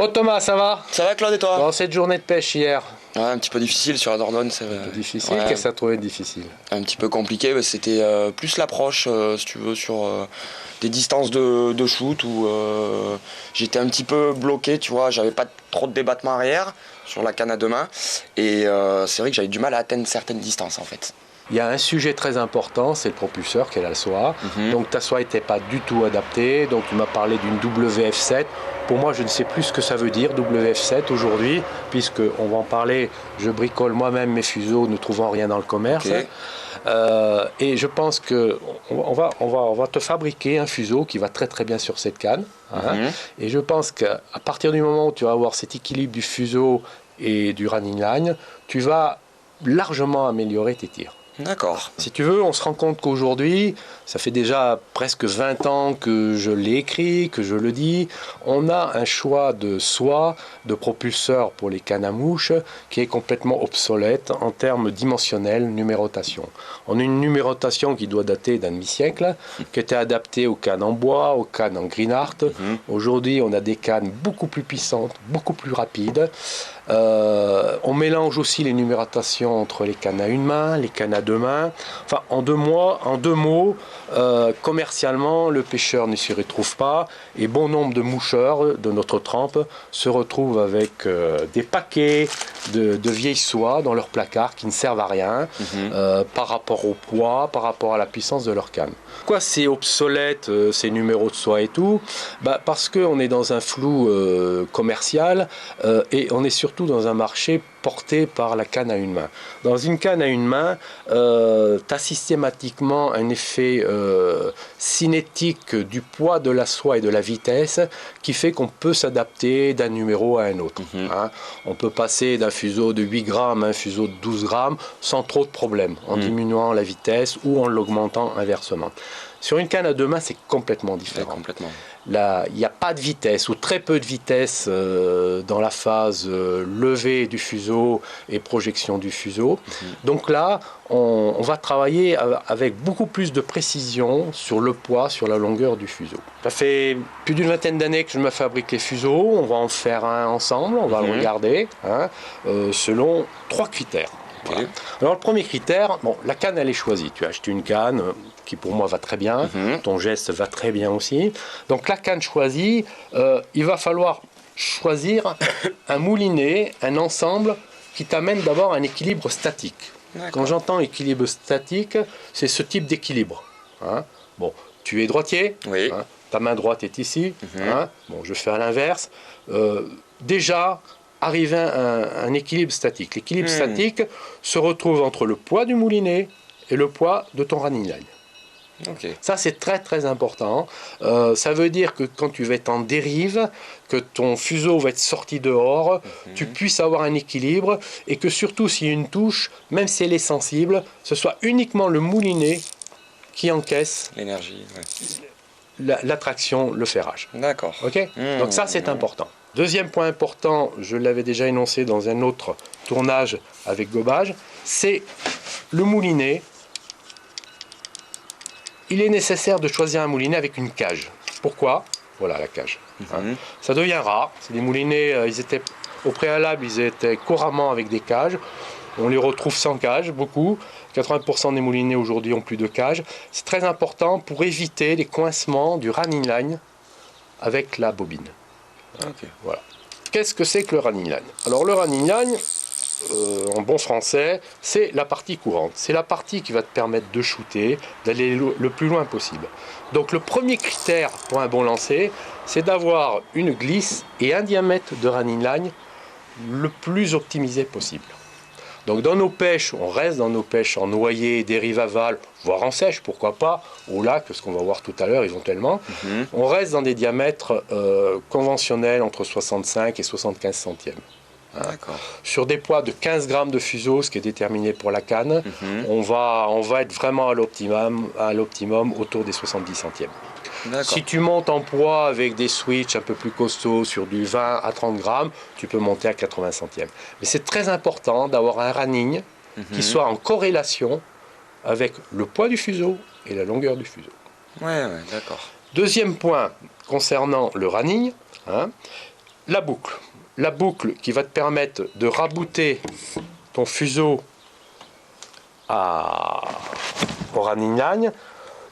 Bon Thomas, ça va? Ça va Claude et toi? Bon, cette journée de pêche hier, Ouais, un petit peu difficile sur la Dordogne. C'est difficile, ouais, qu'est-ce que ça trouvait difficile? un petit peu compliqué, mais c'était plus l'approche, si tu veux, sur des distances de shoot où j'étais un petit peu bloqué, tu vois, j'avais pas trop de débattement arrière sur la canne à deux mains, et c'est vrai que j'avais du mal à atteindre certaines distances en fait. Il y a un sujet très important, c'est le propulseur qui est la soie. Donc ta soie n'était pas du tout adaptée, donc tu m'as parlé d'une WF7. Pour moi, je ne sais plus ce que ça veut dire WF7 aujourd'hui, puisqu'on va en parler, je bricole moi-même mes fuseaux, ne trouvant rien dans le commerce. Okay. Et je pense qu'on va te fabriquer un fuseau qui va très très bien sur cette canne. Et je pense qu'à partir du moment où tu vas avoir cet équilibre du fuseau et du running line, tu vas largement améliorer tes tirs. D'accord. Si tu veux, on se rend compte qu'aujourd'hui, ça fait déjà presque 20 ans que je l'ai écrit, que je le dis, on a un choix de soie, de propulseur pour les cannes à mouche qui est complètement obsolète en termes dimensionnels, numérotation. On a une numérotation qui doit dater d'un demi-siècle, qui était adaptée aux cannes en bois, aux cannes en green art. Aujourd'hui, on a des cannes beaucoup plus puissantes, beaucoup plus rapides. On mélange aussi les numérotations entre les cannes à une main, les cannes à deux mains. Enfin, en deux mots, commercialement, le pêcheur ne s'y retrouve pas et bon nombre de moucheurs de notre trempe se retrouvent avec des paquets de vieilles soies dans leur placard qui ne servent à rien par rapport au poids, par rapport à la puissance de leur canne. Pourquoi c'est obsolète ces numéros de soie et tout? Parce qu'on est dans un flou commercial et on est surtout dans un marché porté par la canne à une main. Dans une canne à une main, tu as systématiquement un effet cinétique du poids de la soie et de la vitesse qui fait qu'on peut s'adapter d'un numéro à un autre. On peut passer d'un fuseau de 8 grammes à un fuseau de 12 grammes sans trop de problèmes, en diminuant la vitesse ou en l'augmentant inversement. Sur une canne à deux mains, c'est complètement différent. Ouais, complètement. Là, il n'y a pas de vitesse ou très peu de vitesse dans la phase levée du fuseau et projection du fuseau. Donc là, on va travailler avec beaucoup plus de précision sur le poids, sur la longueur du fuseau. Ça fait plus d'une vingtaine d'années que je me fabrique les fuseaux. On va en faire un ensemble, on va le regarder selon 3 critères. Voilà. Alors le premier critère, la canne elle est choisie. Tu as acheté une canne qui pour moi va très bien, ton geste va très bien aussi. Donc la canne choisie, il va falloir choisir un moulinet, un ensemble qui t'amène d'abord un équilibre statique. Quand j'entends équilibre statique, c'est ce type d'équilibre. Bon, tu es droitier, ta main droite est ici. Bon, je fais à l'inverse. Déjà, arriver à un équilibre statique. L'équilibre statique se retrouve entre le poids du moulinet et le poids de ton running line. Ça, c'est très très important. Ça veut dire que quand tu vas être en dérive, que ton fuseau va être sorti dehors, tu puisses avoir un équilibre et que surtout s'il y a une touche, même si elle est sensible, ce soit uniquement le moulinet qui encaisse l'énergie, l'attraction, le ferrage. D'accord. Donc ça, c'est important. Deuxième point important, je l'avais déjà énoncé dans un autre tournage avec gobage, c'est le moulinet. Il est nécessaire de choisir un moulinet avec une cage. Pourquoi? Voilà la cage. Ça devient rare. C'est des moulinets, au préalable, ils étaient couramment avec des cages. On les retrouve sans cage, beaucoup. 80% des moulinets aujourd'hui ont plus de cage. C'est très important pour éviter les coincements du running line avec la bobine. Voilà. Qu'est-ce que c'est que le running line? Alors le running line, en bon français, c'est la partie courante. C'est la partie qui va te permettre de shooter, d'aller le plus loin possible. Donc le premier critère pour un bon lancer, c'est d'avoir une glisse et un diamètre de running line le plus optimisé possible. Donc dans nos pêches, on reste dans nos pêches en noyer, dérive aval, voire en sèche, pourquoi pas, au lac, ce qu'on va voir tout à l'heure éventuellement. On reste dans des diamètres conventionnels entre 65 et 75 centièmes. Sur des poids de 15 grammes de fuseau, ce qui est déterminé pour la canne, on va être vraiment à l'optimum autour des 70 centièmes. Si tu montes en poids avec des switches un peu plus costauds sur du 20 à 30 grammes, tu peux monter à 80 centièmes. Mais c'est très important d'avoir un running qui soit en corrélation avec le poids du fuseau et la longueur du fuseau. D'accord. Deuxième point concernant le running, la boucle. La boucle qui va te permettre de rabouter ton fuseau au running line.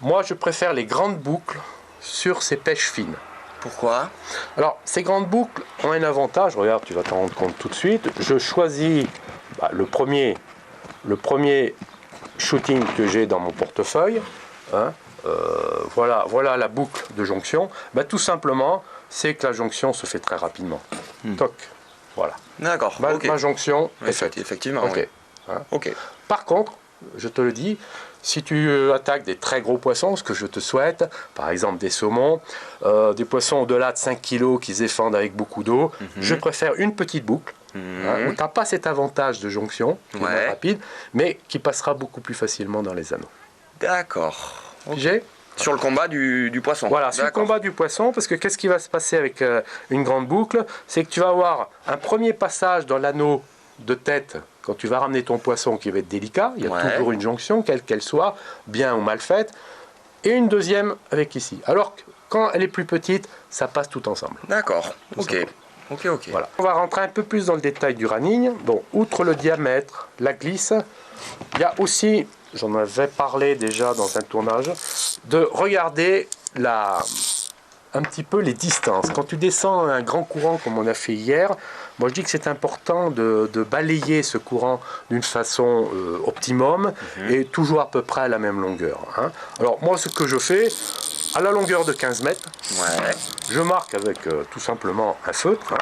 Moi, je préfère les grandes boucles sur ces pêches fines. Pourquoi? Alors, ces grandes boucles ont un avantage. Regarde, tu vas t'en rendre compte tout de suite. Je choisis le premier shooting que j'ai dans mon portefeuille. Hein. Voilà la boucle de jonction. Tout simplement, c'est que la jonction se fait très rapidement. Toc, voilà. D'accord. Ma jonction est faite. Effectivement. Okay. Oui. Hein. Ok. Par contre, je te le dis, si tu attaques des très gros poissons, ce que je te souhaite, par exemple des saumons, des poissons au-delà de 5 kg qui se défendent avec beaucoup d'eau, je préfère une petite boucle, où tu n'as pas cet avantage de jonction, qui est moins rapide, mais qui passera beaucoup plus facilement dans les anneaux. D'accord. Okay. Sur le combat du poisson. Voilà, sur le combat du poisson, parce que qu'est-ce qui va se passer avec une grande boucle? C'est que tu vas avoir un premier passage dans l'anneau de tête quand tu vas ramener ton poisson qui va être délicat. Il y a toujours une jonction, quelle qu'elle soit, bien ou mal faite, et une deuxième avec ici. Alors que quand elle est plus petite, ça passe tout ensemble. D'accord, ok. Voilà. On va rentrer un peu plus dans le détail du running. Bon, outre le diamètre, la glisse, il y a aussi, j'en avais parlé déjà dans un tournage, de regarder un petit peu les distances. Quand tu descends un grand courant comme on a fait hier, moi je dis que c'est important de balayer ce courant d'une façon optimum et toujours à peu près à la même longueur. Hein. Alors moi ce que je fais, à la longueur de 15 mètres, je marque avec tout simplement un feutre,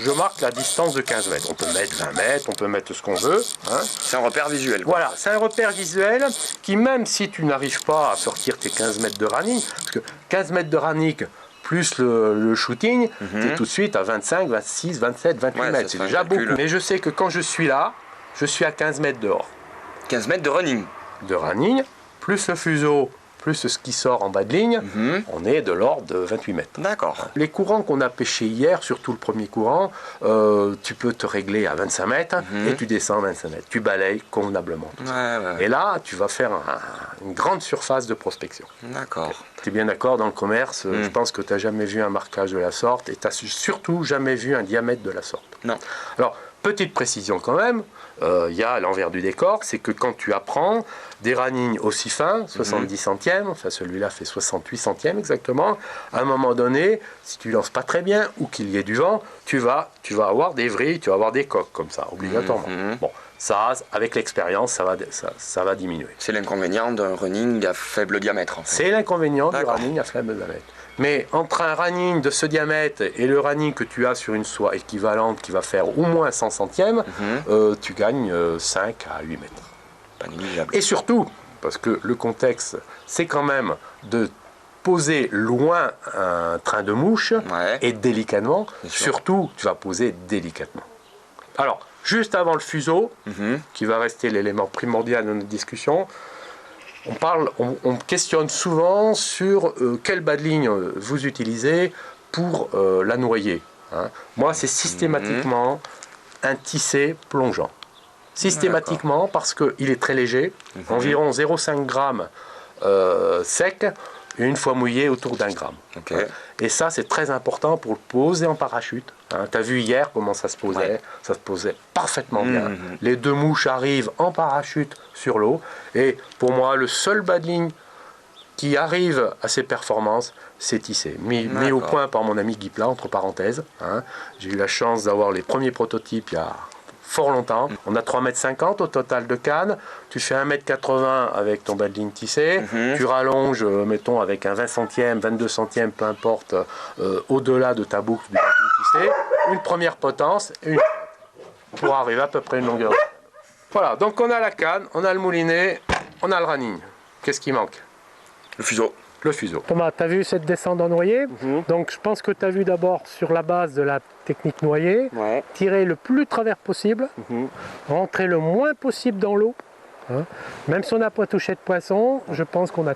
je marque la distance de 15 mètres. On peut mettre 20 mètres, on peut mettre ce qu'on veut. Hein. C'est un repère visuel. Quoi. Voilà, c'est un repère visuel qui, même si tu n'arrives pas à sortir tes 15 mètres de running, parce que 15 mètres de running plus le shooting, tu es tout de suite à 25, 26, 27, 28 mètres. C'est déjà beaucoup. Mais je sais que quand je suis là, je suis à 15 mètres dehors. 15 mètres de running. De running, plus le fuseau, plus ce qui sort en bas de ligne, on est de l'ordre de 28 mètres. D'accord. Les courants qu'on a pêchés hier, surtout le premier courant, tu peux te régler à 25 mètres et tu descends 25 mètres. Tu balayes convenablement. Et là, tu vas faire une grande surface de prospection. D'accord. Tu es bien d'accord, dans le commerce, je pense que tu n'as jamais vu un marquage de la sorte et tu n'as surtout jamais vu un diamètre de la sorte. Non. Alors, petite précision quand même, il y a à l'envers du décor, c'est que quand tu apprends des running aussi fins, 70 centièmes, enfin celui-là fait 68 centièmes exactement, à un moment donné, si tu lances pas très bien ou qu'il y ait du vent, tu vas avoir des vrilles, tu vas avoir des coques comme ça, obligatoirement. Bon, ça, avec l'expérience, ça va diminuer. C'est l'inconvénient d'un running à faible diamètre. En fait. C'est l'inconvénient du running à faible diamètre. Mais entre un running de ce diamètre et le running que tu as sur une soie équivalente qui va faire au moins 100 centièmes, tu gagnes 5 à 8 mètres. Pas négligeable. Et surtout, parce que le contexte, c'est quand même de poser loin un train de mouche et délicatement, surtout tu vas poser délicatement. Alors, juste avant le fuseau, qui va rester l'élément primordial de notre discussion, on questionne souvent sur quelle bas de ligne vous utilisez pour la noyer. Hein. Moi, c'est systématiquement un tissé plongeant. Systématiquement parce qu'il est très léger, environ 0,5 g sec, et une fois mouillé autour d'1 gramme. Et ça, c'est très important pour le poser en parachute. Hein. Tu as vu hier comment ça se posait, ça se posait parfaitement bien. Les deux mouches arrivent en parachute sur l'eau. Et pour moi, le seul bas de ligne qui arrive à ces performances, c'est tissé. Mis au point par mon ami Guy Plat, entre parenthèses. Hein. J'ai eu la chance d'avoir les premiers prototypes il y a fort longtemps. On a 3,50 m au total de canne. Tu fais 1,80 m avec ton bas de ligne tissé. Tu rallonges, mettons, avec un 20 centièmes, 22 centièmes, peu importe, au-delà de ta boucle du bas de ligne tissé. Une première potence pour arriver à peu près à une longueur. Voilà, donc on a la canne, on a le moulinet, on a le running. Qu'est-ce qui manque? Le fuseau. Le fuseau. Thomas, tu as vu cette descente en noyer? Donc je pense que tu as vu d'abord sur la base de la technique noyer, tirer le plus travers possible, rentrer le moins possible dans l'eau. Hein. Même si on n'a pas touché de poisson, je pense qu'on a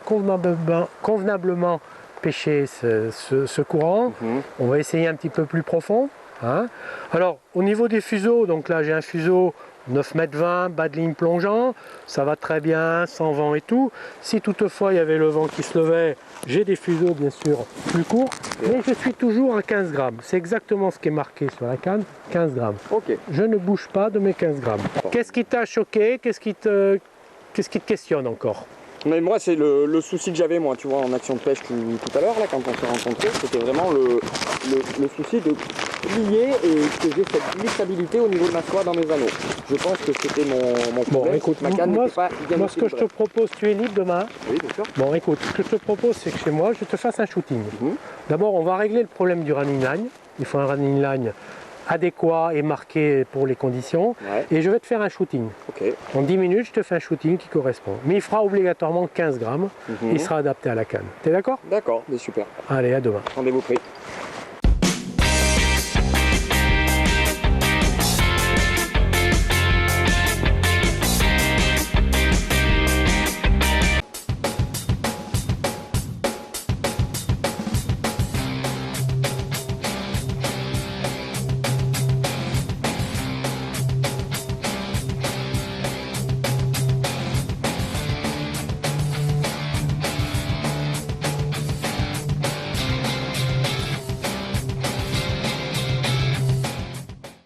convenablement pêché ce courant. On va essayer un petit peu plus profond. Hein. Alors au niveau des fuseaux, donc là j'ai un fuseau 9,20 m, bas de ligne plongeant, ça va très bien, sans vent et tout. Si toutefois il y avait le vent qui se levait, j'ai des fuseaux bien sûr plus courts, mais je suis toujours à 15 grammes. C'est exactement ce qui est marqué sur la canne, 15 grammes. Ok. Je ne bouge pas de mes 15 grammes. Qu'est-ce qui t'a choqué? Qu'est-ce qui te questionne encore? Mais moi, c'est le souci que j'avais, moi, tu vois, en action de pêche tout à l'heure, là, quand on s'est rencontrés, c'était vraiment le souci de plier et que j'ai cette glissabilité au niveau de ma soie dans mes anneaux. Je pense que c'était mon problème. Bon, écoute, ma canne n'était pas bien moi, ce que je te propose, tu es libre demain. Oui, bien sûr. Bon, écoute, ce que je te propose, c'est que chez moi, je te fasse un shooting. D'abord, on va régler le problème du running line. Il faut un running line adéquat et marqué pour les conditions. Ouais. Et je vais te faire un shooting. Ok. En 10 minutes, je te fais un shooting qui correspond. Mais il fera obligatoirement 15 grammes. Il sera adapté à la canne. T'es d'accord? D'accord, mais super. Allez, à demain. Rendez-vous pris.